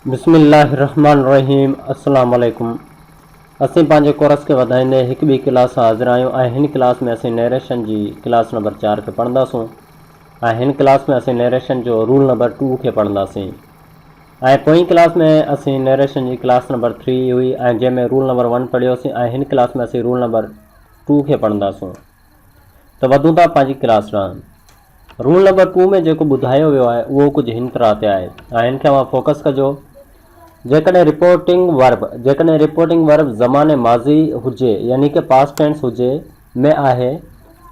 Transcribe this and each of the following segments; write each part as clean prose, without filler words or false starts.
बिस्मिल्लाहिर्रहमानिर्रहीम। अस्सलाम वालेकुम। असीं पंहिंजे कोर्स खे वधाईंदे हिकु ॿी क्लास हाज़िर आहियूं ऐं हिन क्लास में असीं नरेशन जी क्लास नंबर 4 खे पढ़ंदासूं ऐं हिन क्लास में असीं नरेशन जो रूल नंबर 2 खे पढ़ंदासीं ऐं पोइ क्लास में असीं नरेशन जी क्लास नंबर 3 हुई ऐं जंहिंमें रूल नंबर 1 पढ़ियोसीं ऐं हिन क्लास में असीं रूल नंबर 2 खे पढ़ंदासूं। त वधूं था पंहिंजी क्लास ॾांहुं। रूल नंबर 2 में जेको ॿुधायो वियो आहे उहो कुझु हिन तरह ते आहे ऐं हिन खे तव्हां फोकस कजो। जेकॾहिं रिपोर्टिंग वर्ब ज़माने माज़ी हुजे यानी कि पास्ट टेंस हुजे में आहे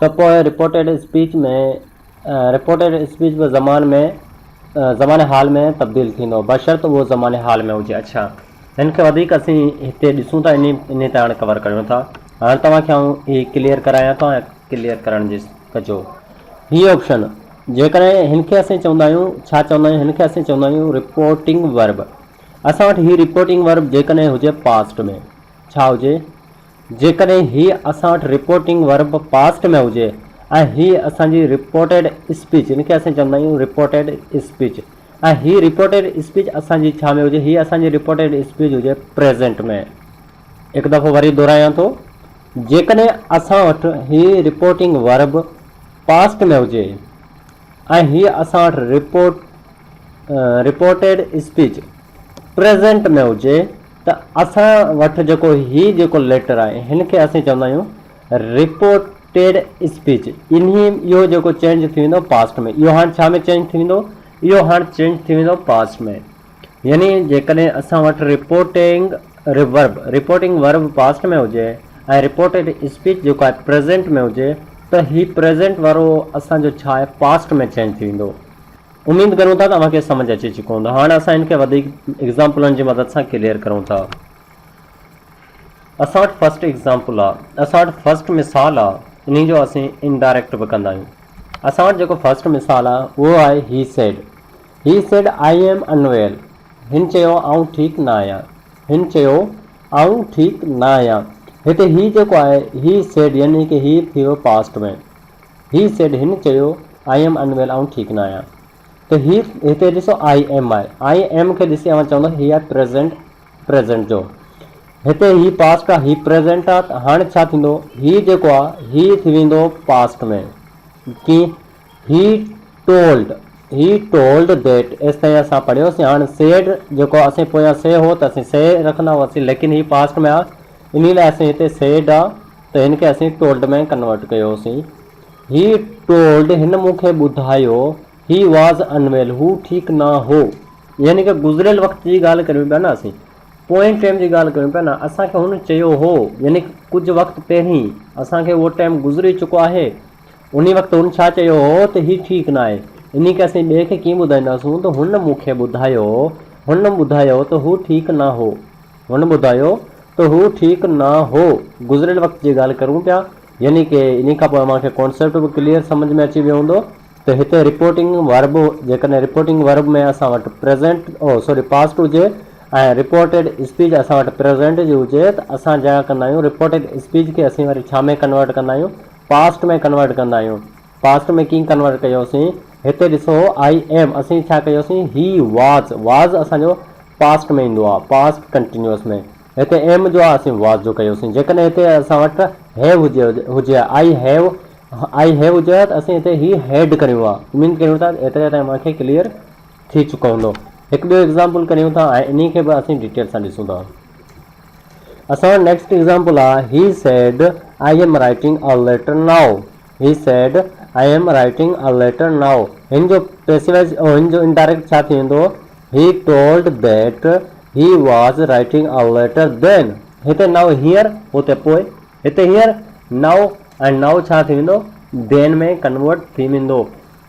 त पोइ रिपोर्टेड स्पीच बि ज़माने हाल में तब्दील थींदो बशर्त उहो ज़माने हाल में हुजे। अच्छा, हिन खे वधीक असीं हिते ॾिसूं था, इन ते हाणे कवर कयूं था। हाणे तव्हांखे आउं हीअ क्लियर करायां थो ऐं क्लियर करण जी कजो। हीअ ऑप्शन जेकॾहिं हिन खे असीं चवंदा आहियूं, छा चवंदा आहियूं, हिन खे असीं चवंदा आहियूं रिपोर्टिंग वर्ब। असां वटि हीअ रिपोर्टिंग वर्ब जेकॾहिं हुजे पास्ट में, छा हुजे, जेकॾहिं हीअ असां वटि रिपोर्टिंग वर्ब पास्ट में हुजे ऐं हीअ असांजी रिपोर्टेड स्पीच, हिन खे असीं चवंदा आहियूं रिपोर्टेड स्पीच, ऐं हीअ रिपोर्टेड स्पीच असांजी छा में हुजे, हीअ असांजी रिपोर्टेड स्पीच हुजे प्रेज़ेंट में। हिकु दफ़ो वरी दोहरायां थो, जेकॾहिं असां वटि हीअ रिपोर्टिंग वर्ब पास्ट में हुजे ऐं हीअ असां वटि रिपोर्टेड स्पीच प्रेज़ेंट में हुजे त असां वटि जेको लेटर आहे हिन खे असीं चवंदा आहियूं रिपोर्टेड स्पीच। इहो जेको चेंज थी वेंदो पास्ट में, इहो हाणे छा में चेंज थी वेंदो, इहो हाणे चेंज थी वेंदो पास्ट में। यानी जेकॾहिं असां वटि रिपोर्टिंग वर्ब पास्ट में हुजे ऐं रिपोर्टेड स्पीच जेको आहे प्रेज़ेंट में हुजे त हीउ प्रेज़ेंट वारो असांजो छा आहे, पास्ट में चेंज थी वेंदो। उम्मीद करूं था तव्हांखे सम्झ अची चुको हूंदो। हाणे असां हिन खे वधीक एग्ज़ाम्पलनि जी मदद सां क्लियर करूं था। असां वटि फर्स्ट एग्ज़ाम्पल आहे, असां वटि फर्स्ट मिसाल आहे, इन जो असीं इनडायरेक्ट बि कंदा आहियूं। असां वटि जेको फर्स्ट मिसाल आहे उहो आहे he said I M unwell. हिन चयो आउं ठीकु न आहियां, हिन चयो आउं ठीकु न आहियां। हिते ही जेको आहे ही सेड यानी कि ही थी वियो पास्ट में। ही सेड, हिन चयो आई एम अनवेल, आउं ठीकु न आहियां। त ही हिते ॾिसो आई एम आहे, आई एम खे ॾिसी असां चवंदा हीअ आहे प्रेज़ेंट जो। हिते ही पास्ट आहे, ही प्रेज़ेंट आहे। त हाणे छा थींदो, ही जेको आहे ही थी वेंदो पास्ट में कि ही टोल्ड दैट। एसि ताईं असां पढ़ियोसीं। हाणे सेड जेको असीं पोयां से हो त असीं से रखंदा हुआसीं, लेकिन ही पास्ट में आहे, इन लाइ असीं हिते सेड आहे त हिन खे असीं टोल्ड में कन्वर्ट कयोसीं। ही टोल्ड, हिन मूंखे ॿुधायो, ही वॉज़ अनवेल, हू ठीकु न हो। यानी कि गुज़िरियल वक़्त जी ॻाल्हि करियूं पिया न, असीं पोइ टाइम जी ॻाल्हि करियूं पिया न। असांखे हुन चयो हो, यानी कुझु वक़्तु पहिरीं असांखे उहो टाइम गुज़री चुको आहे। उन वक़्तु हुन छा चयो हो त हीउ ठीकु न आहे। इन खे असीं ॿिए खे कीअं ॿुधाईंदासीं त हुन मूंखे ॿुधायो त हू ठीकु न हो, हुन ॿुधायो त हू ठीकु न हो। गुज़िरियल वक़्त जी ॻाल्हि करूं पिया, यानी कि इन खां पोइ मूंखे कॉन्सेप्ट बि क्लियर सम्झ में अची वियो हूंदो। त हिते रिपोर्टिंग वर्ब, जेकॾहिं रिपोर्टिंग वर्ब में असां वटि पास्ट हुजे ऐं रिपोर्टेड स्पीच असां वटि प्रेज़ेंट जी हुजे त असां छा कंदा आहियूं, रिपोर्टेड स्पीच खे असीं वरी छा में कन्वर्ट कंदा आहियूं, पास्ट में कन्वर्ट कंदा आहियूं। पास्ट में कीअं कन्वर्ट कयोसीं, हिते ॾिसो आई एम, असीं छा कयोसीं, ही वाज़ असांजो पास्ट में ईंदो आहे, पास्ट कंटिन्यूअस में। हिते एम जो आहे, असीं वाज़ जो कयोसीं। जेकॾहिं हिते असां वटि हैव हुजे आई हैव हुजे त असीं हिते ही हैड करियूं आहे। उम्मीद करियूं था एतिरे ताईं मूंखे क्लियर थी चुको हूंदो। हिकु ॿियो एग्ज़ाम्पल करियूं था ऐं इन खे बि असीं डिटेल सां ॾिसूं था। असां वटि नेक्स्ट एग्ज़ाम्पल आहे, he said I am writing a letter now. He said I am writing a letter now. हिन जो पैसिव, हिन जो इनडायरेक्ट छा थी वेंदो, he told that he was writing a letter then. हिते नाउ हींअर, हुते पोइ, हिते हींअर नाउ ऐं नाउ छा थी वेंदो, देन में कन्वर्ट थी वेंदो।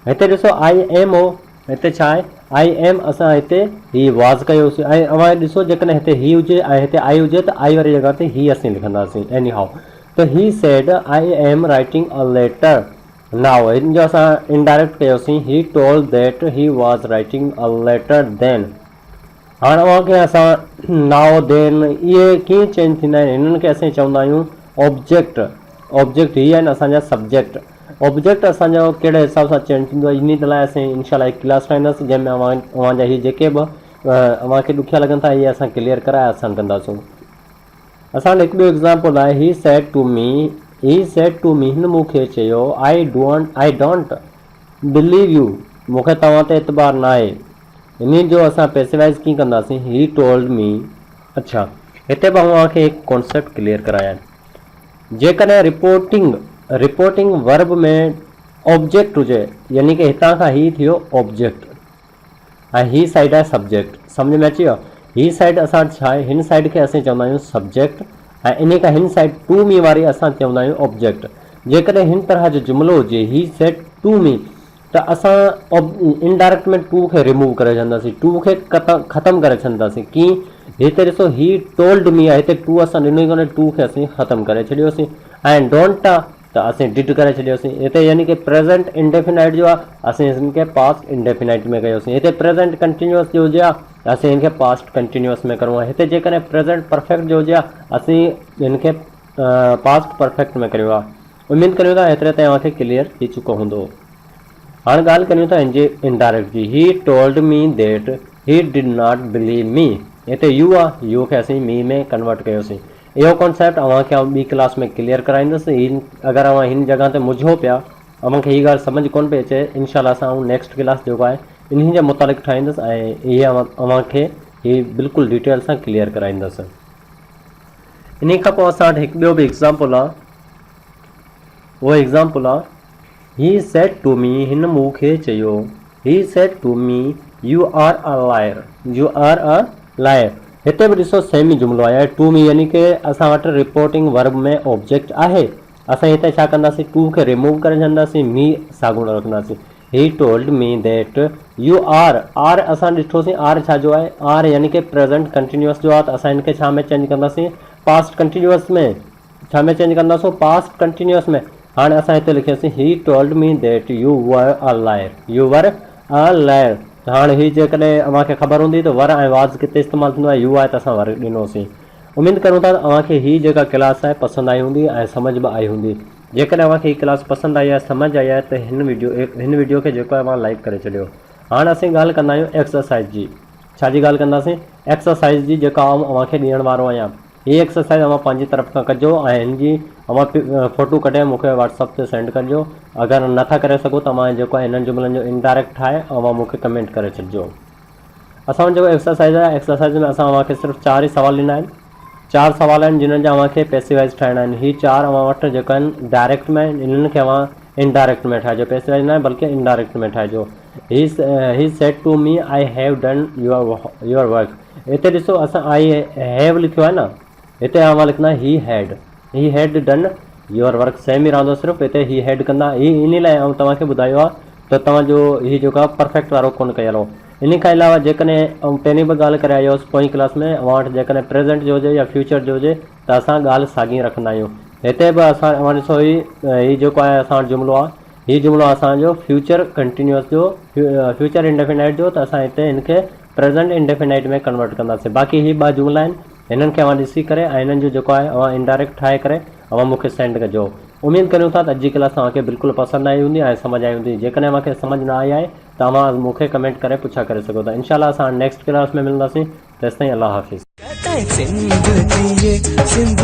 हिते ॾिसो आई एम हो, हिते छा आहे आई एम, असां हिते ही वाज़ कयोसीं। ऐं अवां ॾिसो जेकॾहिं हिते ही हुजे ऐं हिते आई हुजे त आई वारी जॻह ते ही असीं लिखंदासीं एनी हाउ। त he said I am writing a letter now, हिन जो असां इनडायरेक्ट कयोसीं, he told that he was writing a letter then. हाणे अवांखे असां नाउ देन इहे कीअं चेंज थींदा आहिनि, हिननि खे असीं चवंदा आहियूं ऑब्जेक्ट। ही आहिनि असांजा सब्जेक्ट। ऑब्जेक्ट असांजो कहिड़े हिसाब सां चेंज थींदो आहे, इन लाइ असीं इनशाला हिकु क्लास ठाहींदासीं जंहिंमें अवांजा ही जेके बि अव्हांखे ॾुखिया लॻनि था इहे असां क्लियर कराए असां कंदासूं। असां वटि हिकु ॿियो एग्ज़ाम्पल आहे, ही सेड टू मी हिन मूंखे चयो आई डोंट बिलीव यू, मूंखे तव्हां ते एतबार न आहे। इन जो असां पैसिवाइज़ कीअं कंदासीं, ही टोल्ड मी। अच्छा, हिते बि अव्हांखे हिकु कॉन्सेप्ट क्लियर कराया। जेकॾहिं रिपोर्टिंग वर्ब में ऑब्जेक्ट हुजे, यानी कि हितां खां ही थियो ऑब्जेक्ट ऐं ही साइड आहे सब्जेक्ट, सम्झ में अची वियो। ही साइड असां छा आहे, हिन साइड खे असीं चवंदा आहियूं सब्जेक्ट ऐं इन खां हिन साइड टू मी वारी असां चवंदा आहियूं ऑब्जेक्ट। जेकॾहिं हिन तरह जो जुमिलो हुजे, ही सेड टू मी, त असां इनडायरेक्ट में टू खे रिमूव करे छॾंदासीं, टू खे ख़तमु करे छॾंदासीं। कीअं, हिते ॾिसो ही टोल्ड मी आहे, हिते टू असां ॾिनो ई कोन्हे, टू खे असीं ख़तमु करे छॾियोसीं। ऐं डोंट आहे त असीं डिड करे छॾियोसीं। हिते यानी कि प्रेज़ेंट इंडेफिनाइट जो आहे, असीं हिनखे पास्ट इंडेफिनाइट में कयोसीं। हिते प्रेज़ेंट कंटिन्यूअस जो हुजे आहे, असीं हिनखे पास्ट कंटिन्यूअस में करिणो आहे। हिते जेकॾहिं प्रेज़ेंट परफेक्ट जो हुजे आहे, असीं हिनखे पास्ट परफेक्ट में करिणो आहे। उमेद करियूं था हेतिरे ताईं तव्हांखे क्लियर थी चुको हूंदो। हाणे ॻाल्हि करियूं था हिनजे इनडायरेक्ट जी। He told me that he did not believe me, हिते यू आहे, यू खे असीं मी में कन्वर्ट कयोसीं। इहो कॉन्सेप्ट अव्हांखे आउं ॿी क्लास में क्लियर कराईंदुसि। अगरि अव्हां हिन जॻह ते मुझो पिया, अव्हांखे हीअ ॻाल्हि सम्झ कोन पई अचे, इनशाला सां आउं नेक्स्ट क्लास जेको आहे इन जे मुतालिक़ ठाहींदुसि ऐं इहे अव्हांखे हीअ बिल्कुलु डिटेल सां क्लियर कराईंदुसि। इन खां पोइ असां वटि हिकु ॿियो बि एग्ज़ाम्पल आहे। उहो एग्ज़ाम्पल आहे, ही सेड टू मी, हिन मूंखे चयो, he said to me you are a liar, U are a liar. हिते बि ॾिसो सेम ई जुमिलो आहे, टू मी यानी कि असां वटि रिपोर्टिंग वर्ब में ऑब्जेक्ट आहे। असां हिते छा कंदासीं, टू खे रिमूव करे छॾंदासीं, मी साॻियो रखंदासीं। He told me that you are असां ॾिठोसीं, आर छा जो आहे, आर यानी कि प्रेज़ेंट कंटिन्यूअस जो आहे, त असां हिनखे छा में चेंज कंदासीं, पास्ट कंटिन्यूअस में। छा में चेंज कंदासीं, पास्ट कंटिन्यूअस में। हाणे असां हिते लिखियोसीं, ही told me that you were a liar, you were a liar. हाणे हीअ जेकॾहिं अव्हांखे ख़बर हूंदी त वर ऐं वाज़ किथे इस्तेमालु थींदो आहे, यू आहे त असां वर ॾिनोसीं। उमेद करूं था अव्हांखे हीअ जेका क्लास आहे पसंदि आई हूंदी ऐं सम्झ बि आई हूंदी। जेकॾहिं अव्हांखे हीअ क्लास पसंदि आई आहे, सम्झ आई आहे, त हिन वीडियो खे जेको आहे लाइक करे छॾियो। हाणे असीं ॻाल्हि कंदा आहियूं एक्सरसाइज़ जी। छाजी ॻाल्हि कंदासीं, एक्सरसाइज़ जी, जेका आउं अव्हांखे ॾियण वारो आहियां। हीअ एक्सरसाइज़ अव्हां पंहिंजी तरफ़ खां कजो ऐं हिन जी अव्हां फ़ोटो कढे मूंखे व्हाट्सअप ते सेंड कजो। अगरि नथा करे सघो त मां जेको आहे हिननि जुमिलनि जो इनडायरेक्ट ठाहे अव्हां मूंखे कमेंट करे छॾिजो। असांजो जेको एक्सरसाइज़ आहे, एक्सरसाइज़ में असां अव्हांखे सिर्फ़ु 4 ई सवाल ॾिना आहिनि। 4 सवाल आहिनि जिन्हनि जा अव्हांखे पैसिवाइज़ ठाहिणा आहिनि। हीअ 4 अव्हां वटि जेका आहिनि डायरेक्ट में, इन्हनि खे अव्हां इनडायरेक्ट में ठाहिजो। पैसिवाइज़ न आहे बल्कि इनडायरेक्ट में ठाहिजो। He said to me I have done your work. हिते ॾिसो असां आई हैव लिखियो आहे न, हिते अव्हां लिखंदा he had done your work, same ई रहंदो, सिर्फ़ु हिते ही हैड कंदा। इन लाइ आउं तव्हांखे ॿुधायो आहे त तव्हांजो हीअ जेको आहे परफेक्ट वारो कोन कयल हो। इन खां अलावा जेकॾहिं आउं पहिरीं बि ॻाल्हि करे आयो हुउसि पोइ क्लास में, अव्हां वटि जेकॾहिं प्रेज़ेंट जो हुजे या फ्यूचर जो हुजे त असां ॻाल्हि साॻी रखंदा आहियूं। हिते बि अव्हां ॾिसो हीअ जेको आहे असां वटि जुमिलो आहे, हीअ जुमिलो असांजो फ्यूचर कंटिन्यूअस जो, फ्यूचर इंडेफिनाइट जो, त असां हिते हिनखे प्रेज़ेंट इंडेफिनाइट में कन्वर्ट कंदासीं। बाक़ी हीअ 2 जुमिला आहिनि, हिननि खे अव्हां ॾिसी करे ऐं हिननि जो जेको आहे अव्हां इनडायरेक्ट ठाहे करे अव्हां मूंखे सेंड कजो। उमेद करियूं था त अॼु जी क्लास तव्हांखे बिल्कुलु पसंदि आई हूंदी ऐं सम्झ आई हूंदी। जेकॾहिं मूंखे सम्झ न आई आहे त अव्हां मूंखे कमेंट करे पुछा करे सघो था। इनशाला असां नेक्स्ट क्लास में मिलंदासीं। तेसिताईं अल्लाह हाफ़िज़। सिंध